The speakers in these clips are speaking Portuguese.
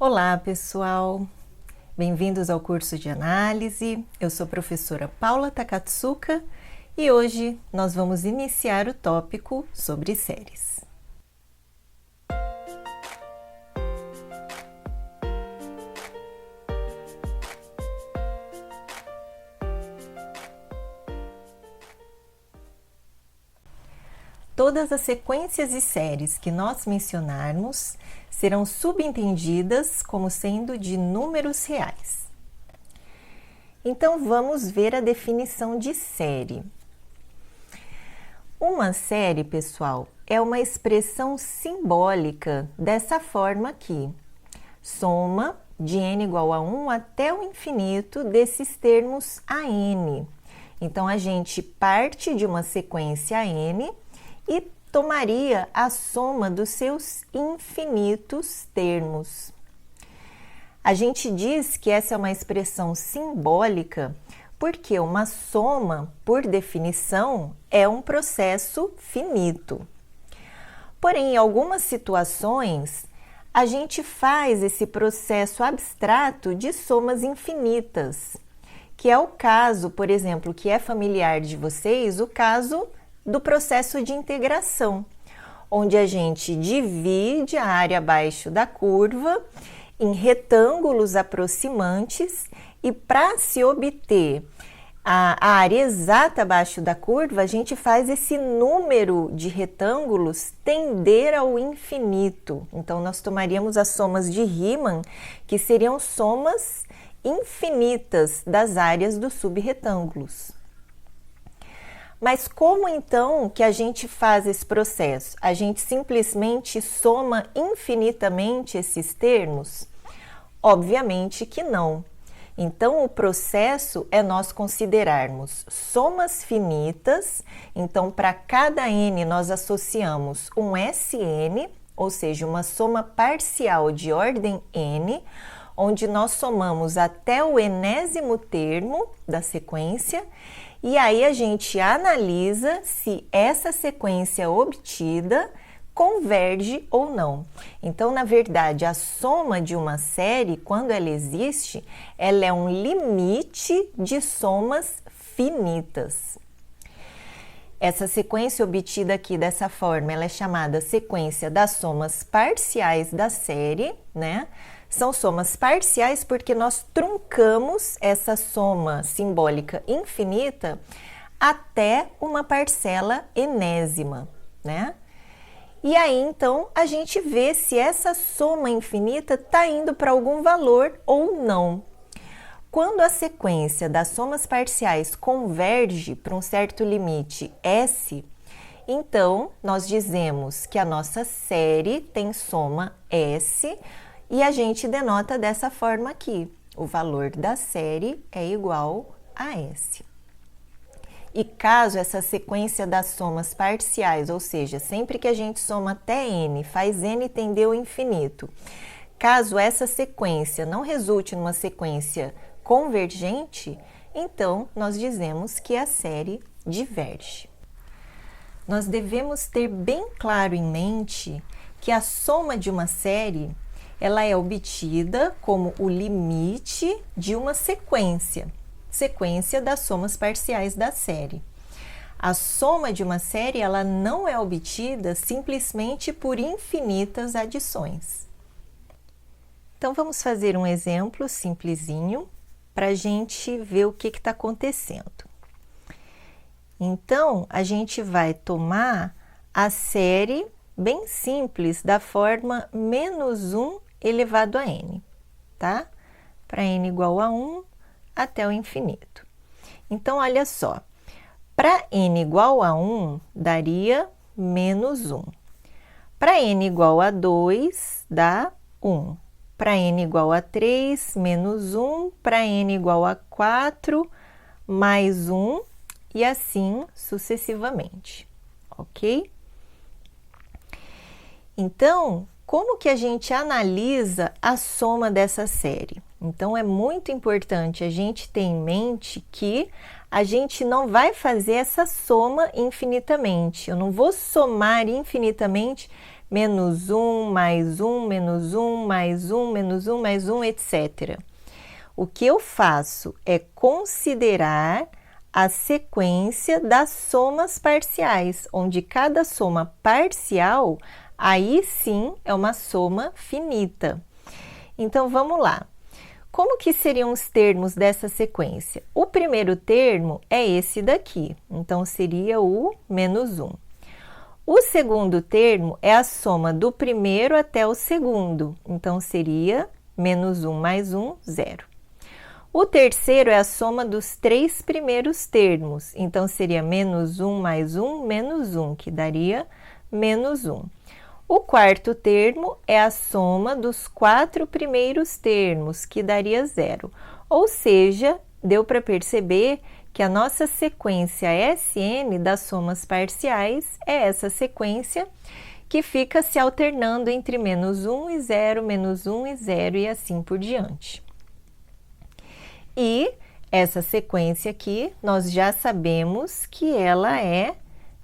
Olá, pessoal! Bem-vindos ao curso de análise. Eu sou a professora Paula Takatsuka e hoje nós vamos iniciar o tópico sobre séries. Todas as sequências e séries que nós mencionarmos serão subentendidas como sendo de números reais. Então, vamos ver a definição de série. Uma série, pessoal, é uma expressão simbólica dessa forma aqui. Soma de n igual a 1 até o infinito desses termos a n. Então, a gente parte de uma sequência n e tomaria a soma dos seus infinitos termos. A gente diz que essa é uma expressão simbólica porque uma soma, por definição, é um processo finito. Porém, em algumas situações, a gente faz esse processo abstrato de somas infinitas, que é o caso, por exemplo, que é familiar de vocês, o caso do processo de integração, onde a gente divide a área abaixo da curva em retângulos aproximantes e para se obter a área exata abaixo da curva, a gente faz esse número de retângulos tender ao infinito. Então, nós tomaríamos as somas de Riemann, que seriam somas infinitas das áreas dos subretângulos. Mas como então que a gente faz esse processo? A gente simplesmente soma infinitamente esses termos? Obviamente que não. Então, o processo é nós considerarmos somas finitas. Então, para cada n, nós associamos um Sn, ou seja, uma soma parcial de ordem n, onde nós somamos até o enésimo termo da sequência. E aí a gente analisa se essa sequência obtida converge ou não. Então, na verdade, a soma de uma série, quando ela existe, ela é um limite de somas finitas. Essa sequência obtida aqui dessa forma, ela é chamada sequência das somas parciais da série, né? São somas parciais porque nós truncamos essa soma simbólica infinita até uma parcela enésima, né? E aí, então, a gente vê se essa soma infinita está indo para algum valor ou não. Quando a sequência das somas parciais converge para um certo limite S, então, nós dizemos que a nossa série tem soma S, e a gente denota dessa forma aqui. O valor da série é igual a S. E caso essa sequência das somas parciais, ou seja, sempre que a gente soma até n, faz n tender ao infinito, caso essa sequência não resulte numa sequência convergente, então nós dizemos que a série diverge. Nós devemos ter bem claro em mente que a soma de uma série ela é obtida como o limite de uma sequência das somas parciais da série. A soma de uma série ela não é obtida simplesmente por infinitas adições. Então, vamos fazer um exemplo simplesinho para a gente ver o que está acontecendo. Então, a gente vai tomar a série bem simples da forma menos 1 elevado a n, tá? Para n igual a 1 até o infinito. Então, olha só, para n igual a 1, daria menos 1. Para n igual a 2, dá 1. Para n igual a 3, menos 1. Para n igual a 4, mais 1, e assim sucessivamente, ok? Então, como que a gente analisa a soma dessa série? Então, é muito importante a gente ter em mente que a gente não vai fazer essa soma infinitamente. Eu não vou somar infinitamente menos 1, mais 1, menos 1, mais 1, menos 1, mais 1, etc. O que eu faço é considerar a sequência das somas parciais, onde cada soma parcial, aí sim é uma soma finita. Então, vamos lá. Como que seriam os termos dessa sequência? O primeiro termo é esse daqui, então seria o menos 1. O segundo termo é a soma do primeiro até o segundo, então seria menos 1 mais 1, 0. O terceiro é a soma dos 3 primeiros termos, então seria menos 1 mais 1, menos 1, que daria menos 1. O quarto termo é a soma dos 4 primeiros termos, que daria 0. Ou seja, deu para perceber que a nossa sequência SN das somas parciais é essa sequência que fica se alternando entre menos 1 e 0, menos 1 e 0 e assim por diante. E essa sequência aqui, nós já sabemos que ela é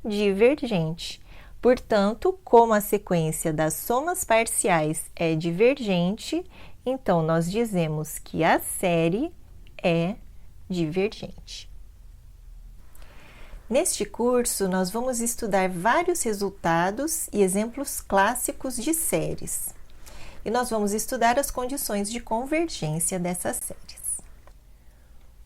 divergente. Portanto, como a sequência das somas parciais é divergente, então nós dizemos que a série é divergente. Neste curso, nós vamos estudar vários resultados e exemplos clássicos de séries. E nós vamos estudar as condições de convergência dessas séries.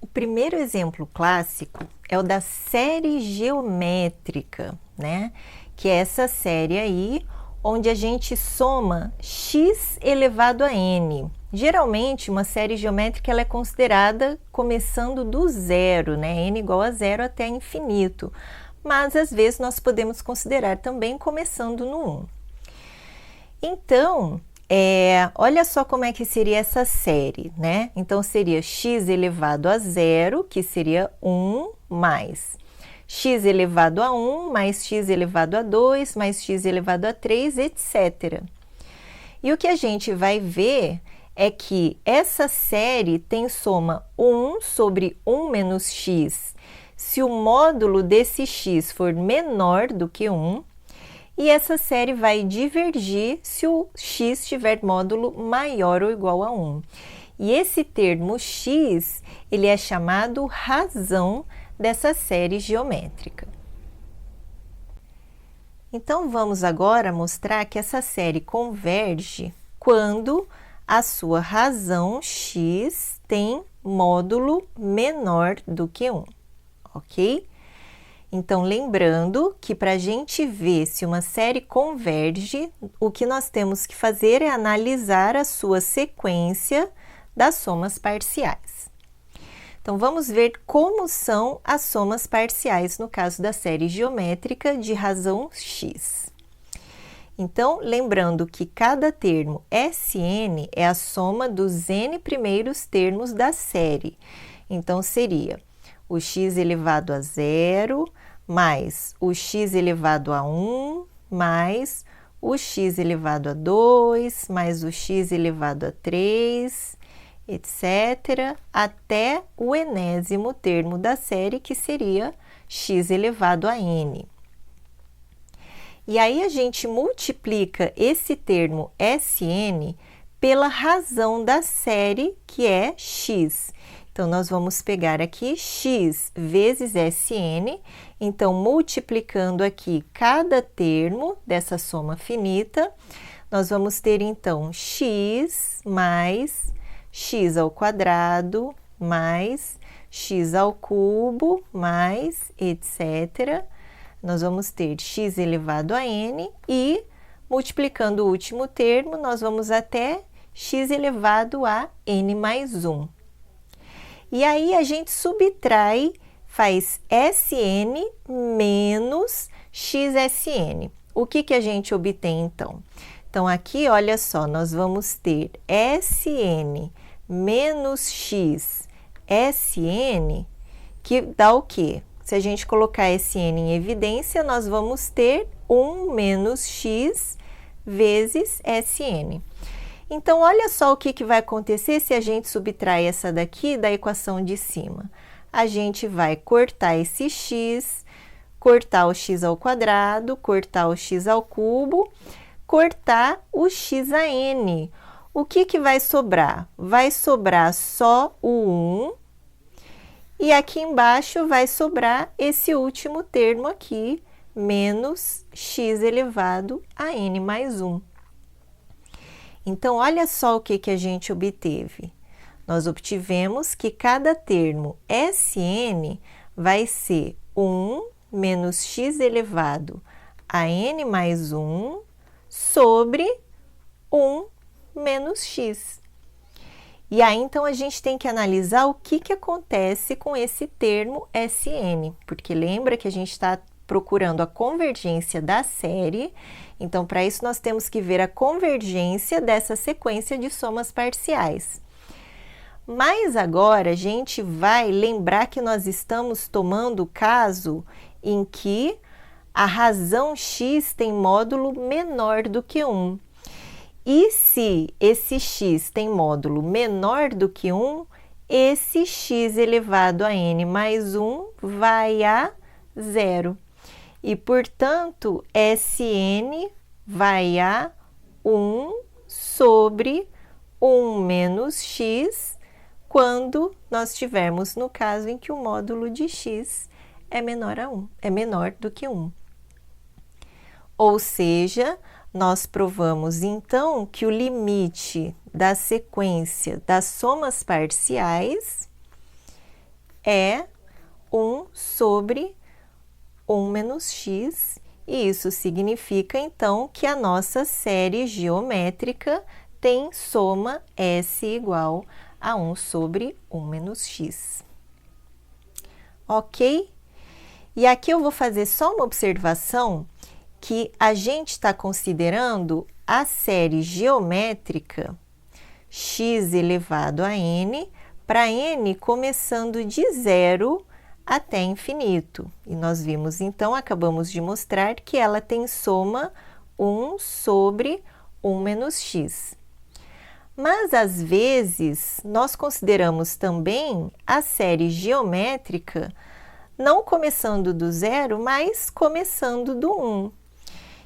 O primeiro exemplo clássico é o da série geométrica, né? Que é essa série aí, onde a gente soma x elevado a n. Geralmente, uma série geométrica ela é considerada começando do zero, né? N igual a zero até infinito. Mas, às vezes, nós podemos considerar também começando no 1. Então, olha só como é que seria essa série, né? Então, seria x elevado a zero, que seria 1, mais x elevado a 1, mais x elevado a 2, mais x elevado a 3, etc. E o que a gente vai ver é que essa série tem soma 1 sobre 1 menos x, se o módulo desse x for menor do que 1, e essa série vai divergir se o x tiver módulo maior ou igual a 1. E esse termo x, ele é chamado razão dessa série geométrica. Então, vamos agora mostrar que essa série converge quando a sua razão x tem módulo menor do que 1, ok? Então, lembrando que para a gente ver se uma série converge, o que nós temos que fazer é analisar a sua sequência das somas parciais. Então, vamos ver como são as somas parciais no caso da série geométrica de razão x. Então, lembrando que cada termo Sn é a soma dos n primeiros termos da série. Então, seria o x elevado a 0, mais o x elevado a 1, mais o x elevado a 2, mais o x elevado a 3, etc., até o enésimo termo da série, que seria x elevado a n. E aí a gente multiplica esse termo Sn pela razão da série, que é x. Então, nós vamos pegar aqui x vezes Sn, então, multiplicando aqui cada termo dessa soma finita, nós vamos ter, então, x mais x ao quadrado, mais x ao cubo, mais etc. Nós vamos ter x elevado a n e, multiplicando o último termo, nós vamos até x elevado a n mais 1. E aí, a gente subtrai, faz Sn menos xSn. O que a gente obtém, então? Então, aqui, olha só, nós vamos ter Sn menos x Sn, que dá o quê? Se a gente colocar Sn em evidência, nós vamos ter 1 menos x vezes Sn. Então, olha só o que vai acontecer se a gente subtrai essa daqui da equação de cima. A gente vai cortar esse x, cortar o x ao quadrado, cortar o x ao cubo. cortar o x a n. O que vai sobrar? Vai sobrar só o 1 e aqui embaixo vai sobrar esse último termo aqui, menos x elevado a n mais 1. Então, olha só o que a gente obteve. Nós obtivemos que cada termo Sn vai ser 1 menos x elevado a n mais 1 sobre 1 menos x. E aí, então, a gente tem que analisar o que acontece com esse termo Sn, porque lembra que a gente está procurando a convergência da série, então, para isso, nós temos que ver a convergência dessa sequência de somas parciais. Mas agora, a gente vai lembrar que nós estamos tomando o caso em que a razão x tem módulo menor do que 1. E se esse x tem módulo menor do que 1, esse x elevado a n mais 1 vai a 0. E, portanto, Sn vai a 1 sobre 1 menos x, quando nós tivermos no caso em que o módulo de x é menor do que 1. Ou seja, nós provamos, então, que o limite da sequência das somas parciais é 1 sobre 1 menos x, e isso significa, então, que a nossa série geométrica tem soma S igual a 1 sobre 1 menos x. Ok? E aqui eu vou fazer só uma observação que a gente está considerando a série geométrica x elevado a n, para n começando de 0 até infinito. E nós vimos, então, acabamos de mostrar que ela tem soma 1 sobre 1 menos x. Mas, às vezes, nós consideramos também a série geométrica não começando do 0, mas começando do 1.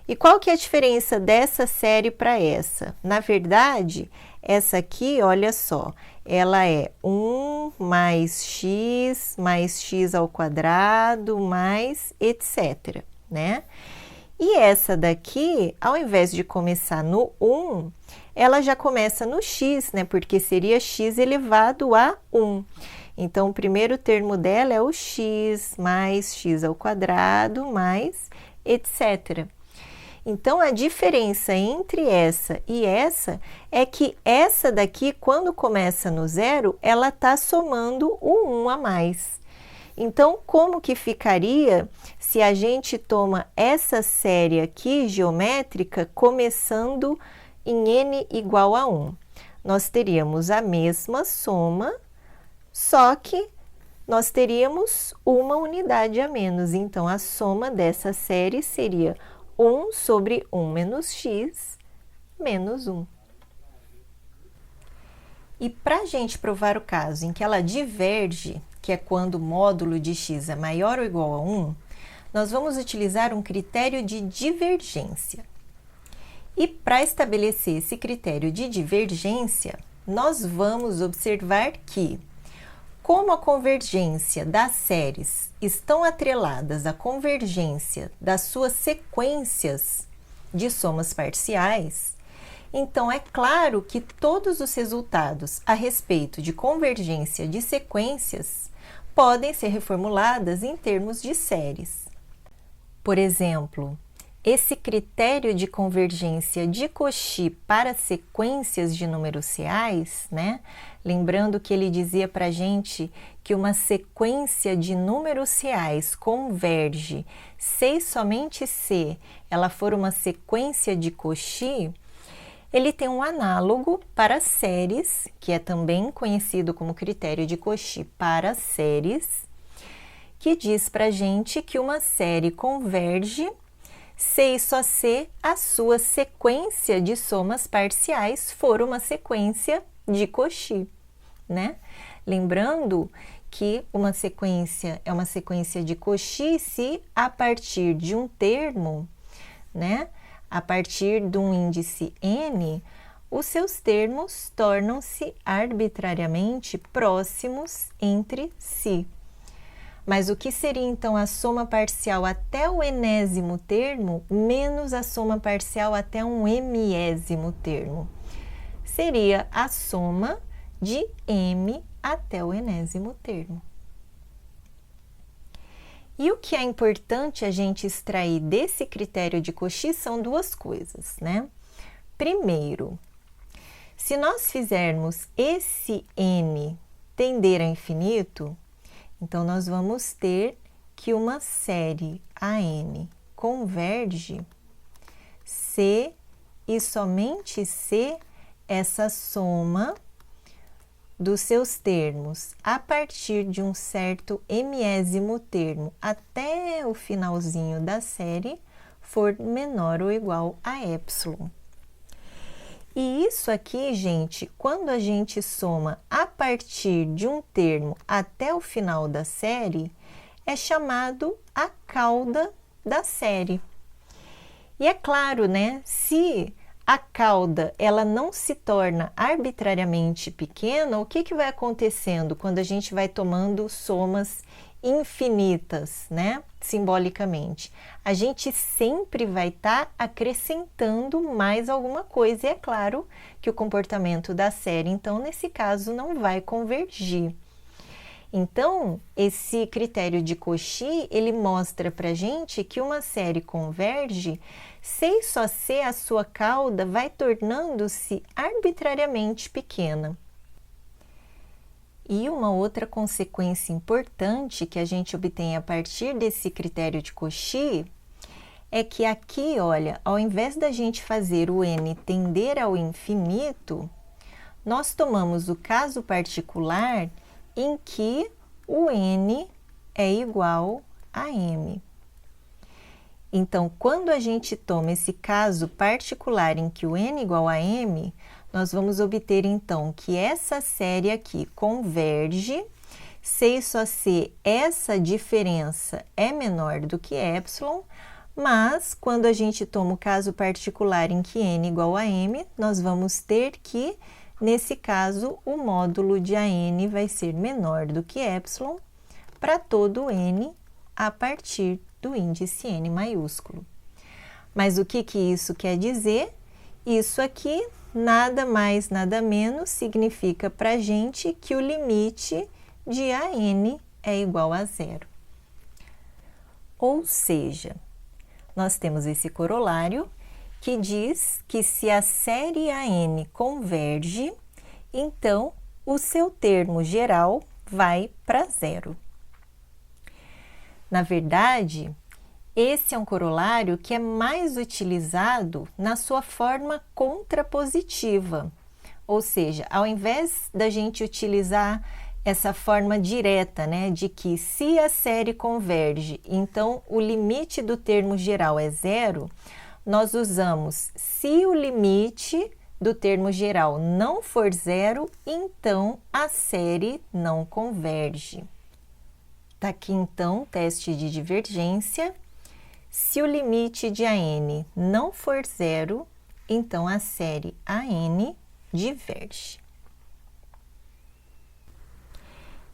E qual que é a diferença dessa série para essa? Na verdade, essa aqui, olha só, ela é 1 mais x ao quadrado, mais etc, né? E essa daqui, ao invés de começar no 1, ela já começa no x, né? Porque seria x elevado a 1. Então, o primeiro termo dela é o x mais x ao quadrado, mais etc. Então, a diferença entre essa e essa é que essa daqui, quando começa no 0, ela está somando o 1 a mais. Então, como que ficaria se a gente toma essa série aqui, geométrica, começando em n igual a 1? Nós teríamos a mesma soma, só que nós teríamos uma unidade a menos. Então, a soma dessa série seria 1 sobre 1 menos x, menos 1. E para a gente provar o caso em que ela diverge, que é quando o módulo de x é maior ou igual a 1, nós vamos utilizar um critério de divergência. E para estabelecer esse critério de divergência, nós vamos observar que, como a convergência das séries estão atreladas à convergência das suas sequências de somas parciais, então é claro que todos os resultados a respeito de convergência de sequências podem ser reformuladas em termos de séries. Por exemplo, esse critério de convergência de Cauchy para sequências de números reais, né? Lembrando que ele dizia para a gente que uma sequência de números reais converge se e somente se ela for uma sequência de Cauchy, ele tem um análogo para séries, que é também conhecido como critério de Cauchy para séries, que diz para a gente que uma série converge se e só se a sua sequência de somas parciais for uma sequência de Cauchy, né? Lembrando que uma sequência é uma sequência de Cauchy se a partir de um termo, né, a partir de um índice n, os seus termos tornam-se arbitrariamente próximos entre si. Mas o que seria então a soma parcial até o enésimo termo menos a soma parcial até um mésimo termo? Seria a soma de m até o enésimo termo. E o que é importante a gente extrair desse critério de Cauchy são duas coisas, né? Primeiro, se nós fizermos esse n tender a infinito, então nós vamos ter que uma série AN converge se e somente se essa soma dos seus termos a partir de um certo mésimo termo até o finalzinho da série for menor ou igual a epsilon. E isso aqui, gente, quando a gente soma a partir de um termo até o final da série, é chamado a cauda da série. E é claro, né, se a cauda ela não se torna arbitrariamente pequena, o que vai acontecendo quando a gente vai tomando somas infinitas, né? Simbolicamente, a gente sempre vai estar acrescentando mais alguma coisa, e é claro que o comportamento da série, então, nesse caso, não vai convergir. Então, esse critério de Cauchy, ele mostra pra gente que uma série converge se e só se a sua cauda vai tornando-se arbitrariamente pequena. E uma outra consequência importante que a gente obtém a partir desse critério de Cauchy é que aqui, olha, ao invés da gente fazer o n tender ao infinito, nós tomamos o caso particular em que o n é igual a m. Então, quando a gente toma esse caso particular em que o n é igual a m, nós vamos obter, então, que essa série aqui converge se e só se essa diferença é menor do que epsilon, mas quando a gente toma o caso particular em que n é igual a m, nós vamos ter que, nesse caso, o módulo de AN vai ser menor do que epsilon para todo n a partir do índice n maiúsculo. Mas o que isso quer dizer? Isso aqui nada mais, nada menos significa para a gente que o limite de AN é igual a zero. Ou seja, nós temos esse corolário que diz que se a série AN converge, então o seu termo geral vai para zero. Na verdade, esse é um corolário que é mais utilizado na sua forma contrapositiva, ou seja, ao invés da gente utilizar essa forma direta, né, de que se a série converge, então o limite do termo geral é zero, nós usamos se o limite do termo geral não for zero, então a série não converge. Tá aqui então o teste de divergência. Se o limite de AN não for zero, então a série AN diverge.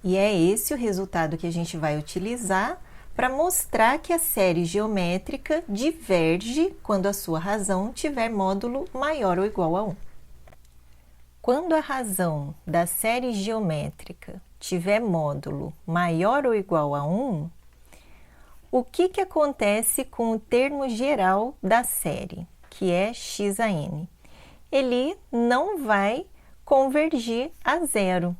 E é esse o resultado que a gente vai utilizar para mostrar que a série geométrica diverge quando a sua razão tiver módulo maior ou igual a 1. Quando a razão da série geométrica tiver módulo maior ou igual a 1, o que acontece com o termo geral da série, que é xan? Ele não vai convergir a zero.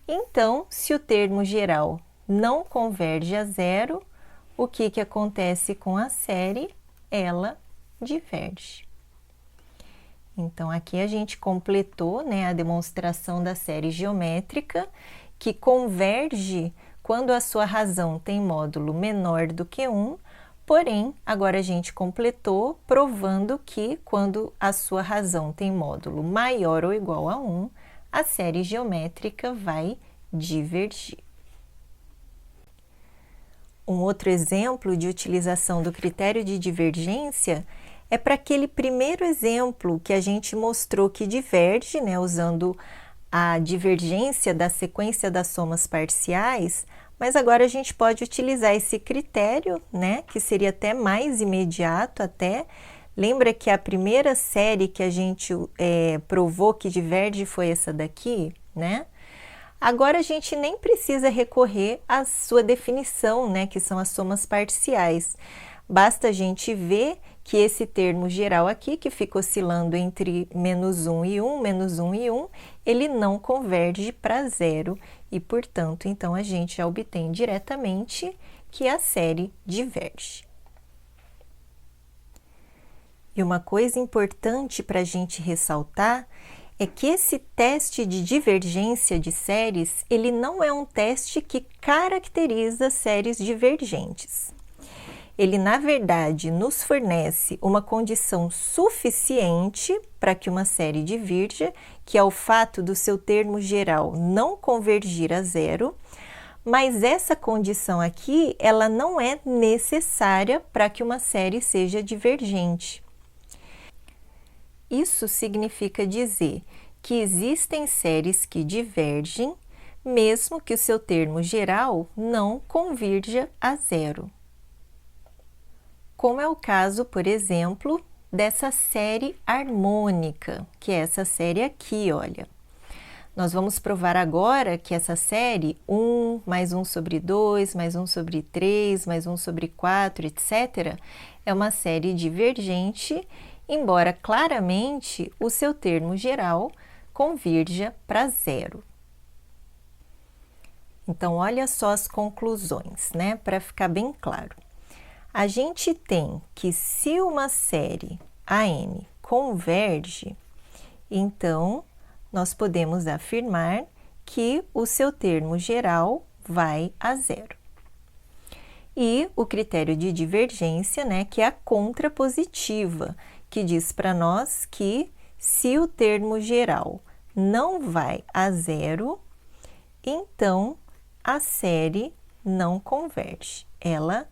Então, se o termo geral não converge a zero, o que acontece com a série? Ela diverge. Então, aqui a gente completou, né, a demonstração da série geométrica, que converge quando a sua razão tem módulo menor do que 1, porém, agora a gente completou provando que quando a sua razão tem módulo maior ou igual a 1, a série geométrica vai divergir. Um outro exemplo de utilização do critério de divergência é para aquele primeiro exemplo que a gente mostrou que diverge, né, usando a divergência da sequência das somas parciais, mas agora a gente pode utilizar esse critério, né, que seria até mais imediato até. Lembra que a primeira série que a gente provou que diverge foi essa daqui, né? Agora a gente nem precisa recorrer à sua definição, né, que são as somas parciais. Basta a gente ver que esse termo geral aqui, que fica oscilando entre menos 1 e 1, menos 1 e 1, ele não converge para zero e, portanto, então a gente já obtém diretamente que a série diverge. E uma coisa importante para a gente ressaltar é que esse teste de divergência de séries, ele não é um teste que caracteriza séries divergentes. Ele, na verdade, nos fornece uma condição suficiente para que uma série divirja, que é o fato do seu termo geral não convergir a zero, mas essa condição aqui, ela não é necessária para que uma série seja divergente. Isso significa dizer que existem séries que divergem, mesmo que o seu termo geral não convirja a zero. Como é o caso, por exemplo, dessa série harmônica, que é essa série aqui, olha. Nós vamos provar agora que essa série 1 mais 1 sobre 2, mais 1 sobre 3, mais 1 sobre 4, etc., é uma série divergente, embora claramente o seu termo geral convirja para zero. Então, olha só as conclusões, né, para ficar bem claro. A gente tem que se uma série AN converge, então nós podemos afirmar que o seu termo geral vai a zero. E o critério de divergência, né, que é a contrapositiva, que diz para nós que se o termo geral não vai a zero, então a série não converge, ela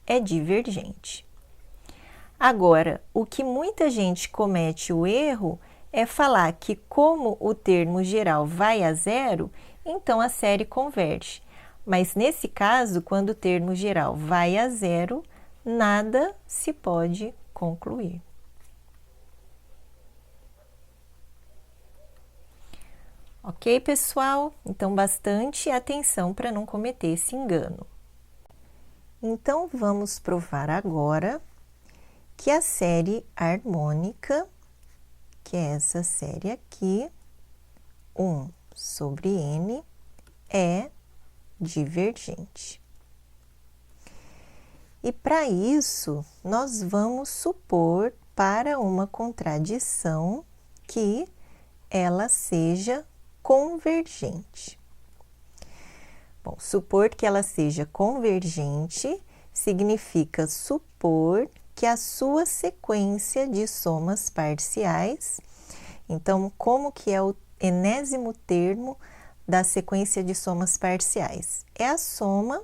é divergente. Agora, o que muita gente comete o erro é falar que como o termo geral vai a zero, então a série converge. Mas nesse caso, quando o termo geral vai a zero, nada se pode concluir. Ok, pessoal? Então, bastante atenção para não cometer esse engano. Então, vamos provar agora que a série harmônica, que é essa série aqui, 1 sobre n, é divergente. E para isso, nós vamos supor para uma contradição que ela seja convergente. Bom, supor que ela seja convergente significa supor que a sua sequência de somas parciais, então, como que é o enésimo termo da sequência de somas parciais? É a soma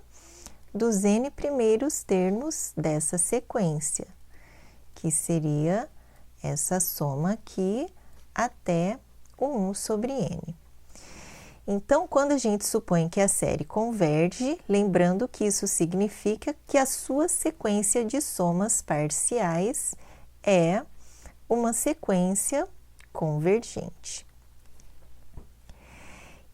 dos n primeiros termos dessa sequência, que seria essa soma aqui até o 1 sobre n. Então, quando a gente supõe que a série converge, lembrando que isso significa que a sua sequência de somas parciais é uma sequência convergente.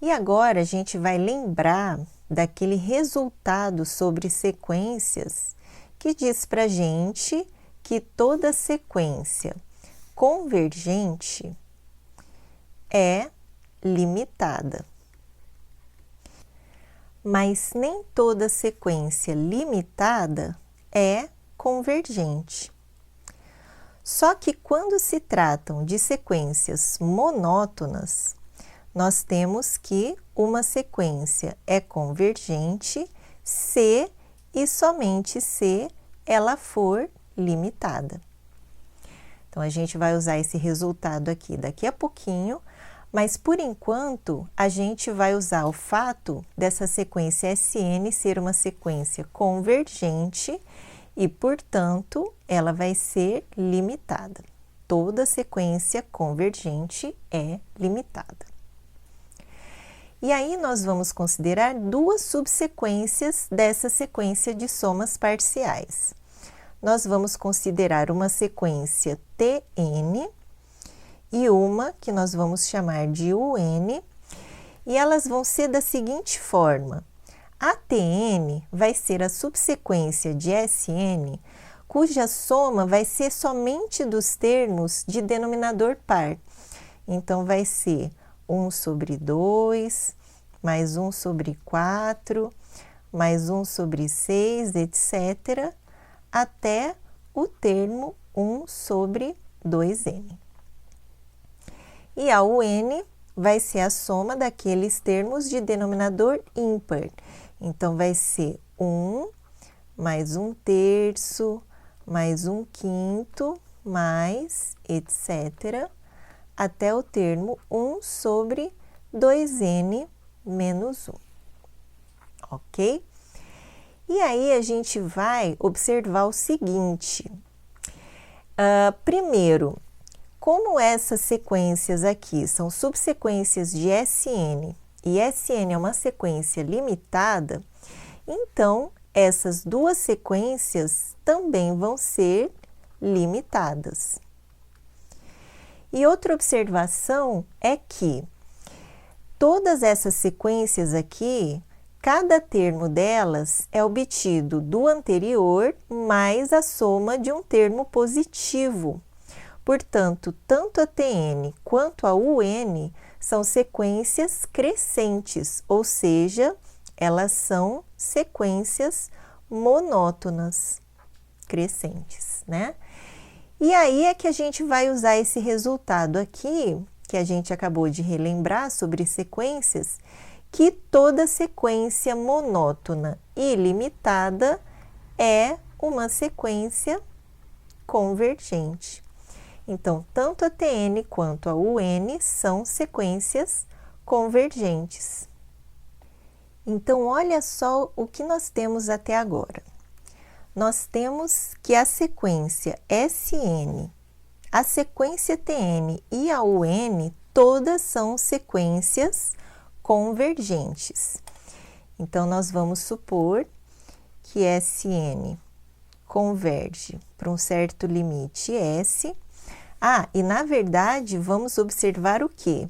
E agora a gente vai lembrar daquele resultado sobre sequências que diz para a gente que toda sequência convergente é limitada. Mas nem toda sequência limitada é convergente. Só que quando se tratam de sequências monótonas, nós temos que uma sequência é convergente se e somente se ela for limitada. Então, a gente vai usar esse resultado aqui daqui a pouquinho, mas por enquanto a gente vai usar o fato dessa sequência SN ser uma sequência convergente e, portanto, ela vai ser limitada. Toda sequência convergente é limitada. E aí nós vamos considerar duas subsequências dessa sequência de somas parciais. Nós vamos considerar uma sequência Tn e uma que nós vamos chamar de Un, e elas vão ser da seguinte forma: a Tn vai ser a subsequência de Sn, cuja soma vai ser somente dos termos de denominador par. Então, vai ser 1 sobre 2, mais 1 sobre 4, mais 1 sobre 6, etc., até o termo 1 sobre 2n. E a Un vai ser a soma daqueles termos de denominador ímpar. Então, vai ser 1 mais 1/3, mais 1/5, mais, etc., até o termo 1 sobre 2n menos 1. Ok? E aí, a gente vai observar o seguinte. Primeiro, como essas sequências aqui são subsequências de Sn, e Sn é uma sequência limitada, então, essas duas sequências também vão ser limitadas. E outra observação é que todas essas sequências aqui, cada termo delas é obtido do anterior mais a soma de um termo positivo. Portanto, tanto a Tn quanto a Un são sequências crescentes, ou seja, elas são sequências monótonas crescentes, né? E aí é que a gente vai usar esse resultado aqui, que a gente acabou de relembrar sobre sequências, que toda sequência monótona e limitada é uma sequência convergente. Então, tanto a Tn quanto a Un são sequências convergentes. Então, olha só o que nós temos até agora. Nós temos que a sequência Sn, a sequência Tn e a Un, todas são sequências convergentes. Então, nós vamos supor que Sn converge para um certo limite S. E na verdade, vamos observar o quê?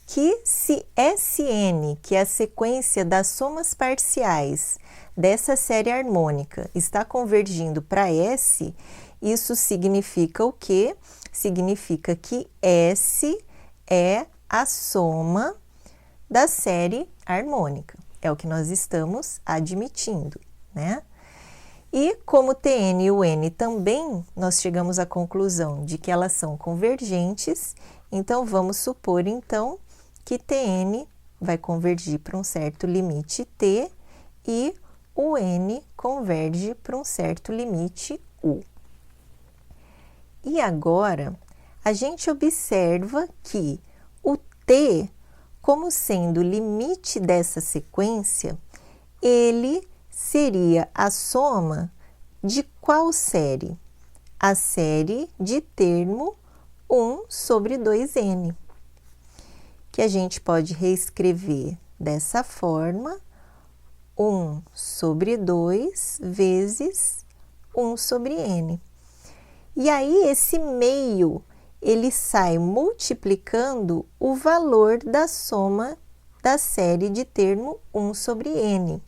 Que se Sn, que é a sequência das somas parciais dessa série harmônica, está convergindo para S, isso significa o quê? Significa que S é a soma da série harmônica. É o que nós estamos admitindo, né? E como Tn e Un também, nós chegamos à conclusão de que elas são convergentes, então vamos supor, então, que Tn vai convergir para um certo limite T e o N converge para um certo limite U. E agora, a gente observa que o T, como sendo o limite dessa sequência, ele seria a soma de qual série? A série de termo 1 sobre 2n, que a gente pode reescrever dessa forma: 1 sobre 2 vezes 1 sobre n. E aí, esse meio, ele sai multiplicando o valor da soma da série de termo 1 sobre n.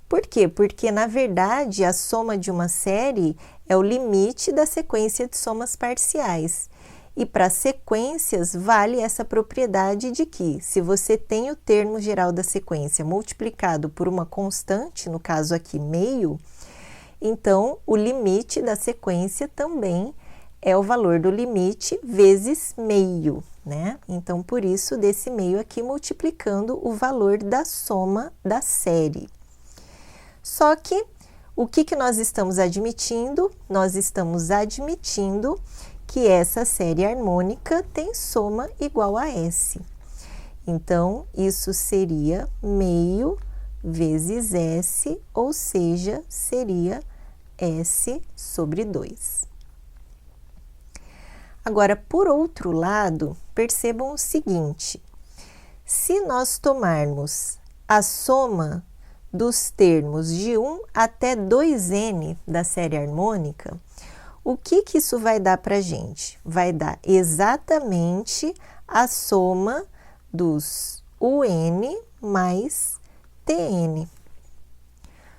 Por quê? Porque, na verdade, a soma de uma série é o limite da sequência de somas parciais. E para sequências, vale essa propriedade de que, se você tem o termo geral da sequência multiplicado por uma constante, no caso aqui, meio, então, o limite da sequência também é o valor do limite vezes meio, né? Então, por isso, desse meio aqui, multiplicando o valor da soma da série. Só que, o que nós estamos admitindo? Nós estamos admitindo que essa série harmônica tem soma igual a S. Então, isso seria meio vezes S, ou seja, seria S sobre 2. Agora, por outro lado, percebam o seguinte: se nós tomarmos a soma dos termos de 1 até 2n da série harmônica, o que isso vai dar para a gente? Vai dar exatamente a soma dos UN mais TN.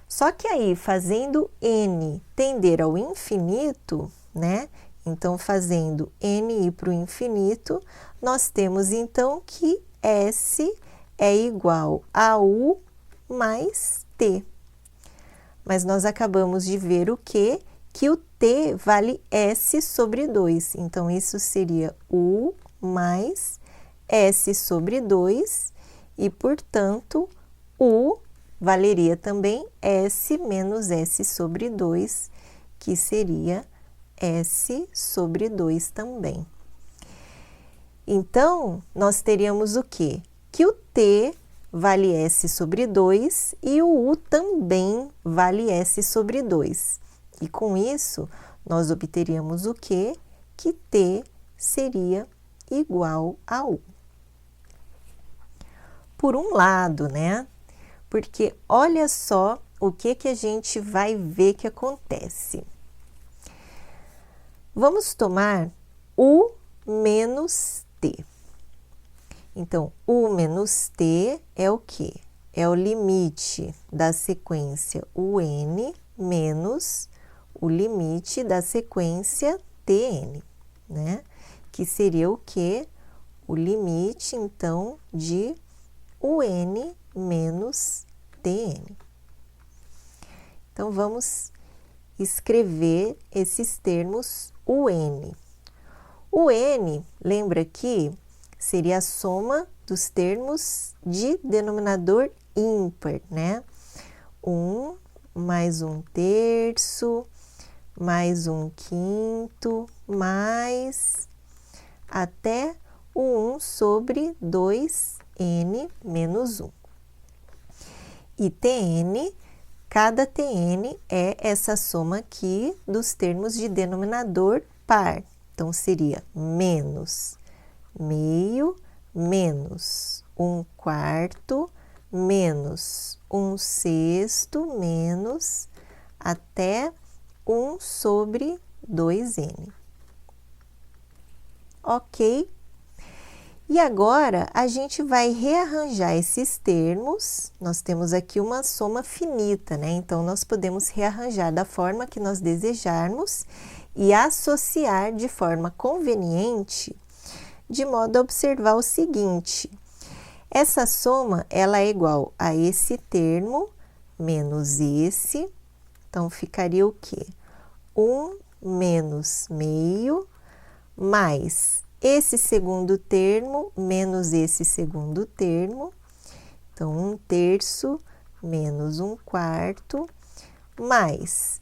Só que aí, fazendo n tender ao infinito, né? Então, fazendo n ir para o infinito, nós temos então que S é igual a U mais T. Mas nós acabamos de ver o quê? Que o T vale S sobre 2. Então, isso seria U mais S sobre 2 e, portanto, U valeria também S menos S sobre 2, que seria S sobre 2 também. Então, nós teríamos o quê? Que o T vale S sobre 2 e o U também vale S sobre 2. E com isso, nós obteríamos o quê? Que T seria igual a U. Por um lado, né? Porque olha só o que a gente vai ver que acontece. Vamos tomar U menos T. Então, U menos T é o quê? É o limite da sequência UN menos o limite da sequência TN, né? Que seria o quê? O limite, então, de UN menos TN. Então, vamos escrever esses termos UN. O N, lembra que seria a soma dos termos de denominador ímpar, né? 1 mais 1/3, mais 1/5, mais até o 1 sobre 2n menos 1. E Tn, cada Tn é essa soma aqui dos termos de denominador par. Então, seria menos meio, menos 1/4, menos 1/6, menos até 1 sobre 2n. Ok? E agora, a gente vai rearranjar esses termos. Nós temos aqui uma soma finita, né? Então, nós podemos rearranjar da forma que nós desejarmos e associar de forma conveniente, de modo a observar o seguinte: essa soma, ela é igual a esse termo menos esse. Então, ficaria o quê? 1 menos meio, mais esse segundo termo menos esse segundo termo. Então, 1/3 menos 1/4, mais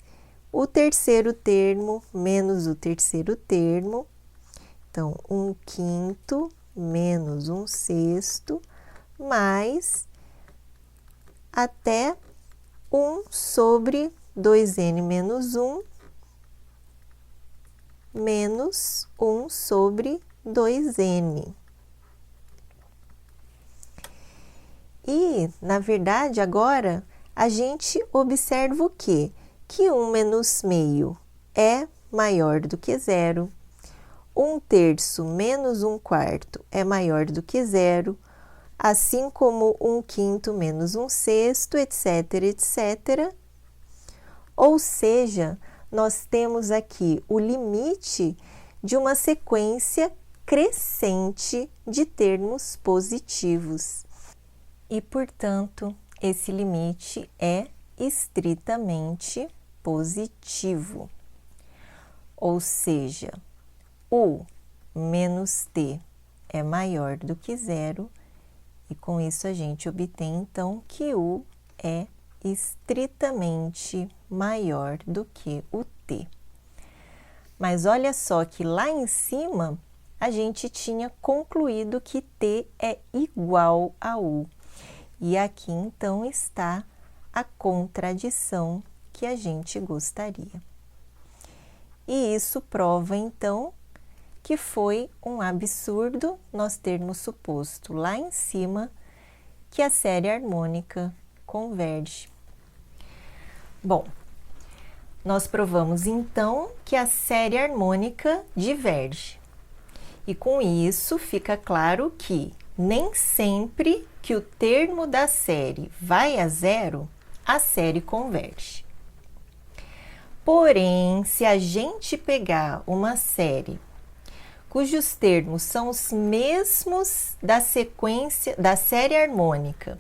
o terceiro termo menos o terceiro termo. Então, 1/5 menos 1/6, mais até 1 sobre 2n menos 1, menos 1 sobre 2n. E, na verdade, agora, a gente observa o quê? Que 1 menos meio é maior do que 0. 1/3 menos 1/4 é maior do que 0, assim como 1/5 menos 1/6, etc, etc. Ou seja, nós temos aqui o limite de uma sequência crescente de termos positivos. E, portanto, esse limite é estritamente positivo. Ou seja, U menos T é maior do que 0, e com isso a gente obtém, então, que U é estritamente maior do que o T. Mas olha só que lá em cima a gente tinha concluído que T é igual a U. E aqui, então, está a contradição que a gente gostaria. E isso prova, então, que foi um absurdo nós termos suposto lá em cima que a série harmônica converge. Bom, nós provamos então que a série harmônica diverge. E com isso fica claro que nem sempre que o termo da série vai a zero, a série converge. Porém, se a gente pegar uma série cujos termos são os mesmos da sequência da série harmônica,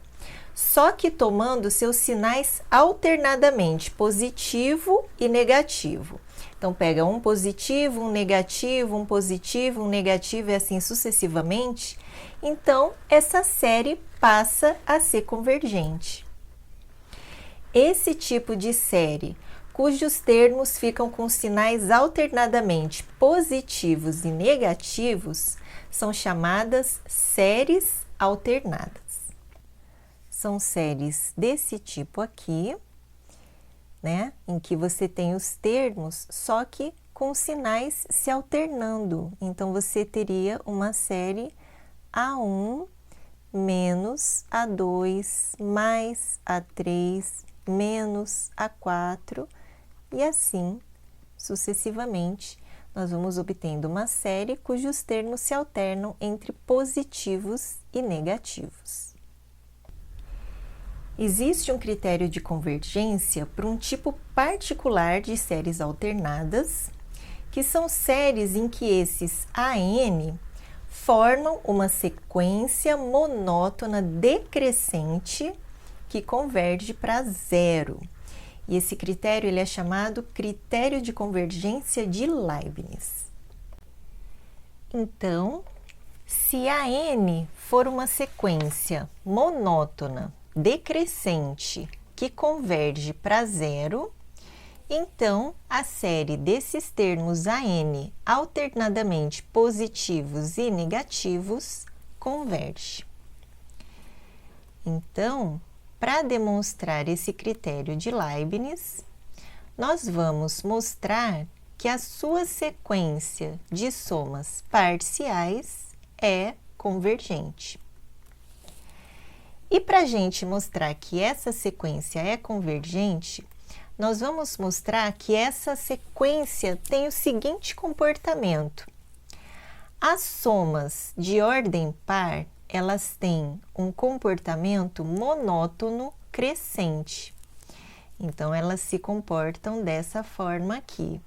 só que tomando seus sinais alternadamente, positivo e negativo. Então, pega um positivo, um negativo, um positivo, um negativo e assim sucessivamente. Então, essa série passa a ser convergente. Esse tipo de série, cujos termos ficam com sinais alternadamente positivos e negativos, são chamadas séries alternadas. São séries desse tipo aqui, né, em que você tem os termos, só que com sinais se alternando. Então, você teria uma série A1 menos A2 mais A3 menos A4 e assim sucessivamente. Nós vamos obtendo uma série cujos termos se alternam entre positivos e negativos. Existe um critério de convergência para um tipo particular de séries alternadas, que são séries em que esses AN formam uma sequência monótona decrescente que converge para zero. E esse critério ele é chamado critério de convergência de Leibniz. Então, se AN for uma sequência monótona decrescente que converge para zero, então a série desses termos AN alternadamente positivos e negativos converge. Então, para demonstrar esse critério de Leibniz, nós vamos mostrar que a sua sequência de somas parciais é convergente. E para a gente mostrar que essa sequência é convergente, nós vamos mostrar que essa sequência tem o seguinte comportamento. As somas de ordem par, elas têm um comportamento monótono crescente. Então, elas se comportam dessa forma aqui.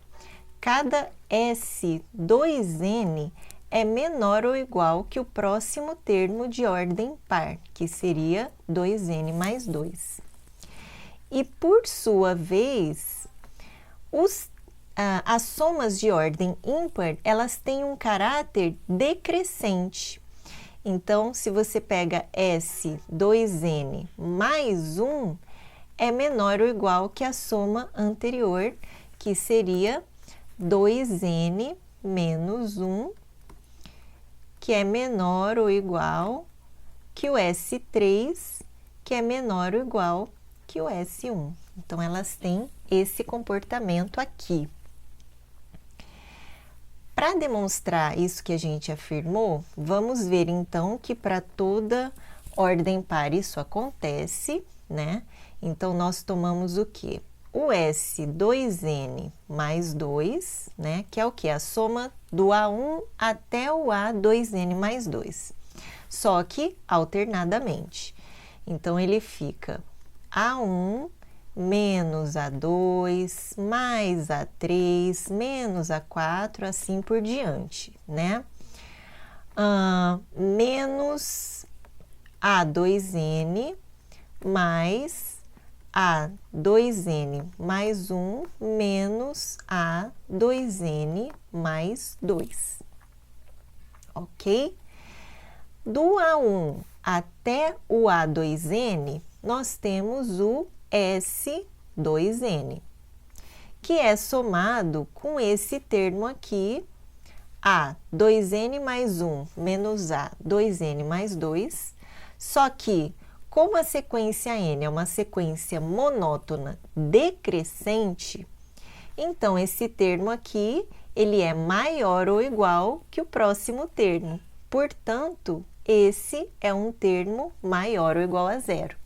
Cada S2N é menor ou igual que o próximo termo de ordem par, que seria 2N mais 2. E, por sua vez, as somas de ordem ímpar, elas têm um caráter decrescente. Então, se você pega S2N mais 1, é menor ou igual que a soma anterior, que seria 2N menos 1, que é menor ou igual que o S3, que é menor ou igual que o S1. Então, elas têm esse comportamento aqui. Para demonstrar isso que a gente afirmou, vamos ver então que para toda ordem par isso acontece, né? Então, nós tomamos o quê? O S2N mais 2, né? Que é o quê? A soma do A1 até o A2N mais 2. Só que alternadamente. Então, ele fica A1 menos A2, mais A3, menos A4, assim por diante, né? Menos A2N mais A2N mais 1 menos A2N mais 2, ok? Do A1 até o A2N, nós temos o S2N, que é somado com esse termo aqui, A2N mais 1 menos A2N mais 2, só que como a sequência N é uma sequência monótona decrescente, então esse termo aqui, ele é maior ou igual que o próximo termo. Portanto, esse é um termo maior ou igual a zero.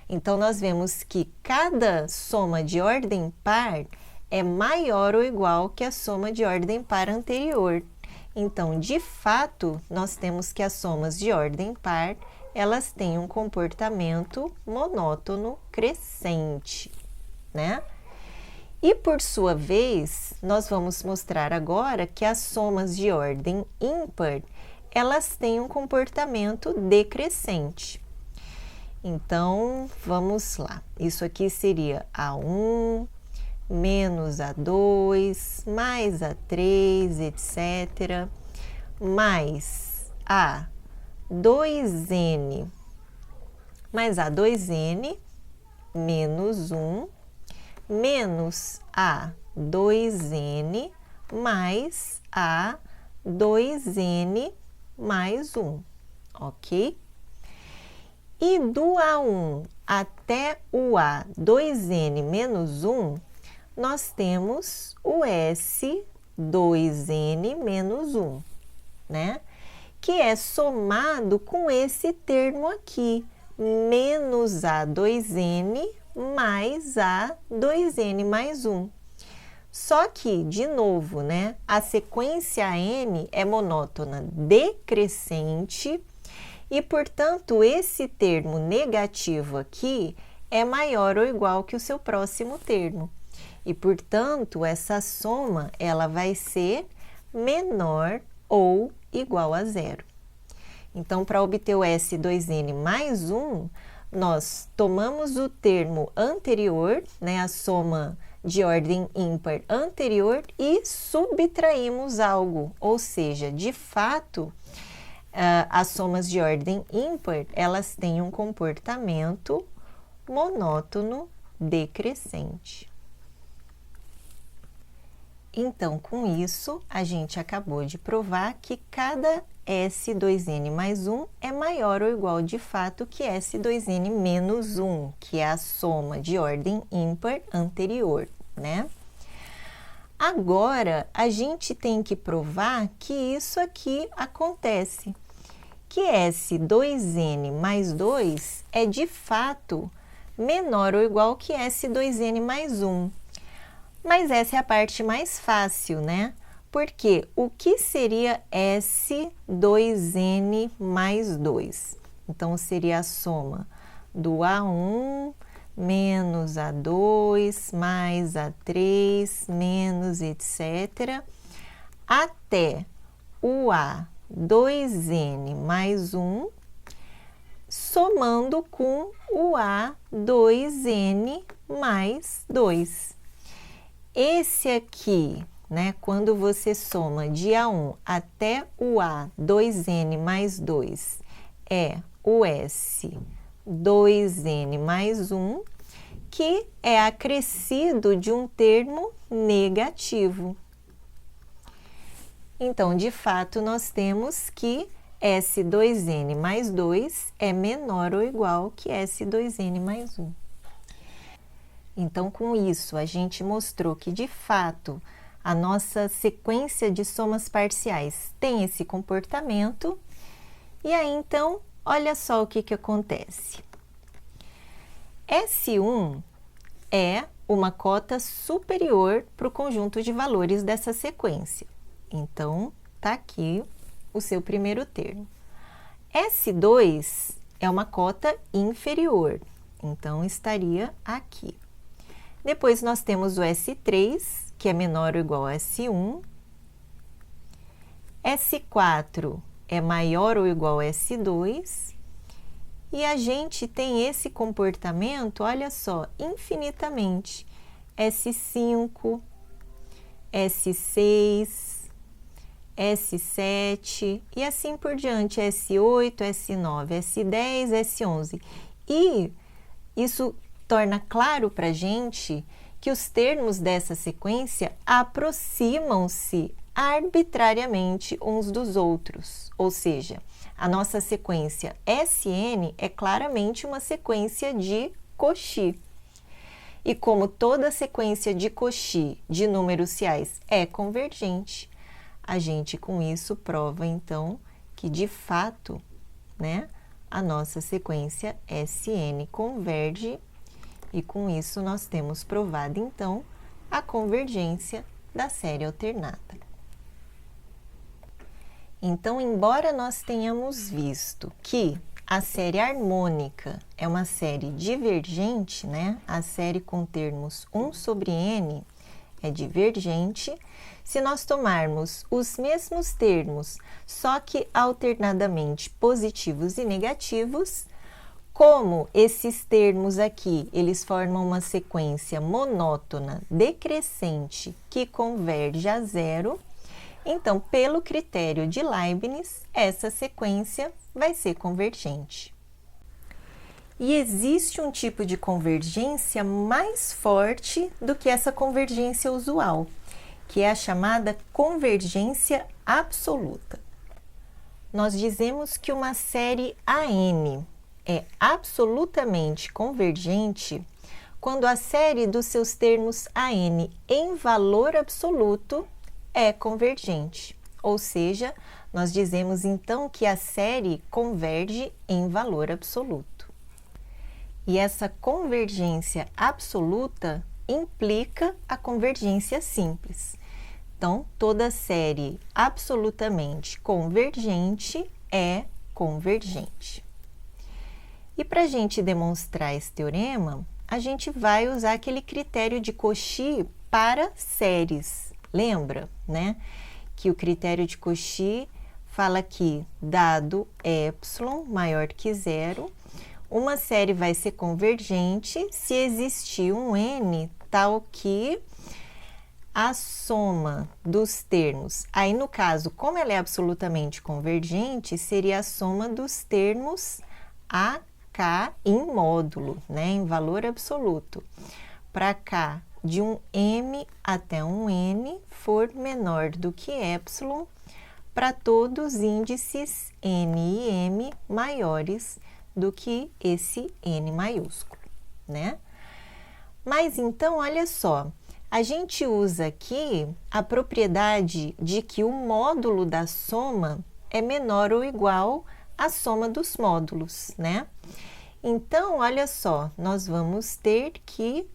Então, nós vemos que cada soma de ordem par é maior ou igual que a soma de ordem par anterior. Então, de fato, nós temos que as somas de ordem par, elas têm um comportamento monótono crescente, né? E, por sua vez, nós vamos mostrar agora que as somas de ordem ímpar, elas têm um comportamento decrescente. Então, vamos lá. Isso aqui seria A1 menos A2, mais A3, etc., mais A2N, mais A2N menos 1, menos A2N mais A2N mais 1, ok? E do A1 até o A2N menos 1, nós temos o S2N menos 1, né? Que é somado com esse termo aqui, menos A2N mais A2N mais 1. Só que, de novo, né, a sequência N é monótona decrescente e, portanto, esse termo negativo aqui é maior ou igual que o seu próximo termo. E, portanto, essa soma ela vai ser menor ou igual a zero. Então, para obter o S2N mais 1, nós tomamos o termo anterior, né, a soma de ordem ímpar anterior, e subtraímos algo, ou seja, de fato, as somas de ordem ímpar, elas têm um comportamento monótono decrescente. Então, com isso, a gente acabou de provar que cada S2N mais 1 é maior ou igual de fato que S2N menos 1, que é a soma de ordem ímpar anterior, né? Agora, a gente tem que provar que isso aqui acontece, que S2N mais 2 é de fato menor ou igual que S2N mais 1. Mas essa é a parte mais fácil, né? Porque o que seria S2N mais 2? Então, seria a soma do A1 menos A2 mais A3 menos etc. até o A2N mais 1, somando com o A2N mais 2. Esse aqui, né, quando você soma de A1 até o A2N mais 2, é o S2N mais 1, que é acrescido de um termo negativo. Então, de fato, nós temos que S2N mais 2 é menor ou igual que S2N mais 1. Então, com isso, a gente mostrou que, de fato, a nossa sequência de somas parciais tem esse comportamento. E aí, então, olha só o que acontece. S1 é uma cota superior para o conjunto de valores dessa sequência. Então, tá aqui o seu primeiro termo. S2 é uma cota inferior, então estaria aqui. Depois, nós temos o S3, que é menor ou igual a S1. S4 é maior ou igual a S2. E a gente tem esse comportamento, olha só, infinitamente. S5, S6, S7 e assim por diante. S8, S9, S10, S11. E isso torna claro para a gente que os termos dessa sequência aproximam-se arbitrariamente uns dos outros, ou seja, a nossa sequência SN é claramente uma sequência de Cauchy. E como toda sequência de Cauchy de números reais é convergente, a gente com isso prova então que de fato, né, a nossa sequência SN converge, e com isso nós temos provado então a convergência da série alternada. Então, embora nós tenhamos visto que a série harmônica é uma série divergente, né? A série com termos 1 sobre n é divergente. Se nós tomarmos os mesmos termos, só que alternadamente positivos e negativos, como esses termos aqui, eles formam uma sequência monótona decrescente que converge a zero, então, pelo critério de Leibniz, essa sequência vai ser convergente. E existe um tipo de convergência mais forte do que essa convergência usual, que é a chamada convergência absoluta. Nós dizemos que uma série AN é absolutamente convergente quando a série dos seus termos AN em valor absoluto é convergente, ou seja, nós dizemos então que a série converge em valor absoluto. E essa convergência absoluta implica a convergência simples. Então, toda série absolutamente convergente é convergente. E para a gente demonstrar esse teorema, a gente vai usar aquele critério de Cauchy para séries. Lembra, né, que o critério de Cauchy fala que, dado ε maior que zero, uma série vai ser convergente se existir um n tal que a soma dos termos, aí no caso, como ela é absolutamente convergente, seria a soma dos termos AK em módulo, né, em valor absoluto, para K de um m até um n for menor do que ε, para todos os índices n e m maiores do que esse n maiúsculo, né? Mas então, olha só, a gente usa aqui a propriedade de que o módulo da soma é menor ou igual à soma dos módulos, né? Então, olha só, nós vamos ter que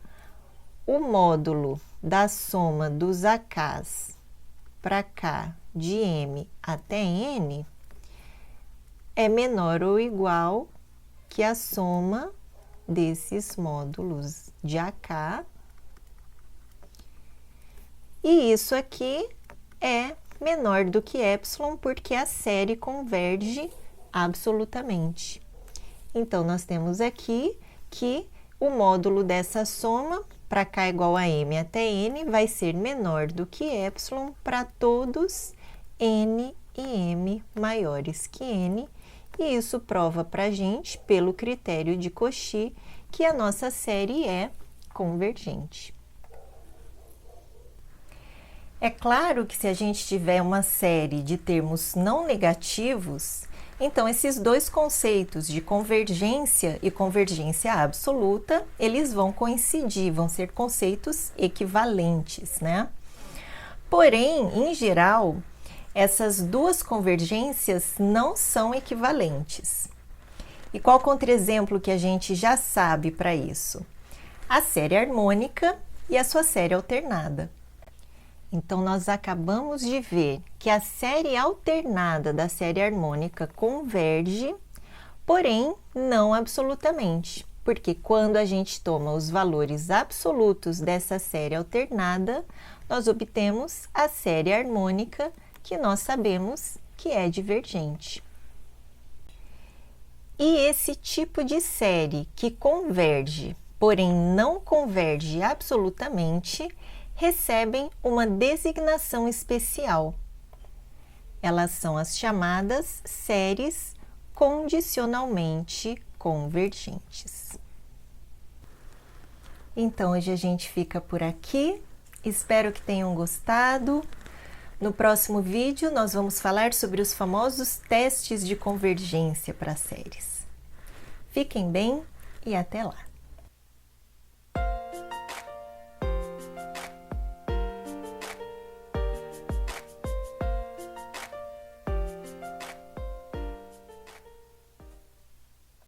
o módulo da soma dos AKs para K de M até N é menor ou igual que a soma desses módulos de AK. E isso aqui é menor do que ε, porque a série converge absolutamente. Então, nós temos aqui que o módulo dessa soma para K igual a M até N vai ser menor do que ε para todos N e M maiores que N, e isso prova para a gente, pelo critério de Cauchy, que a nossa série é convergente. É claro que se a gente tiver uma série de termos não negativos, então esses dois conceitos de convergência e convergência absoluta, eles vão coincidir, vão ser conceitos equivalentes, né? Porém, em geral, essas duas convergências não são equivalentes. E qual contra-exemplo que a gente já sabe para isso? A série harmônica e a sua série alternada. Então, nós acabamos de ver que a série alternada da série harmônica converge, porém não absolutamente, porque quando a gente toma os valores absolutos dessa série alternada, nós obtemos a série harmônica, que nós sabemos que é divergente. E esse tipo de série que converge, porém não converge absolutamente, recebem uma designação especial. Elas são as chamadas séries condicionalmente convergentes. Então, hoje a gente fica por aqui. Espero que tenham gostado. No próximo vídeo, nós vamos falar sobre os famosos testes de convergência para séries. Fiquem bem e até lá!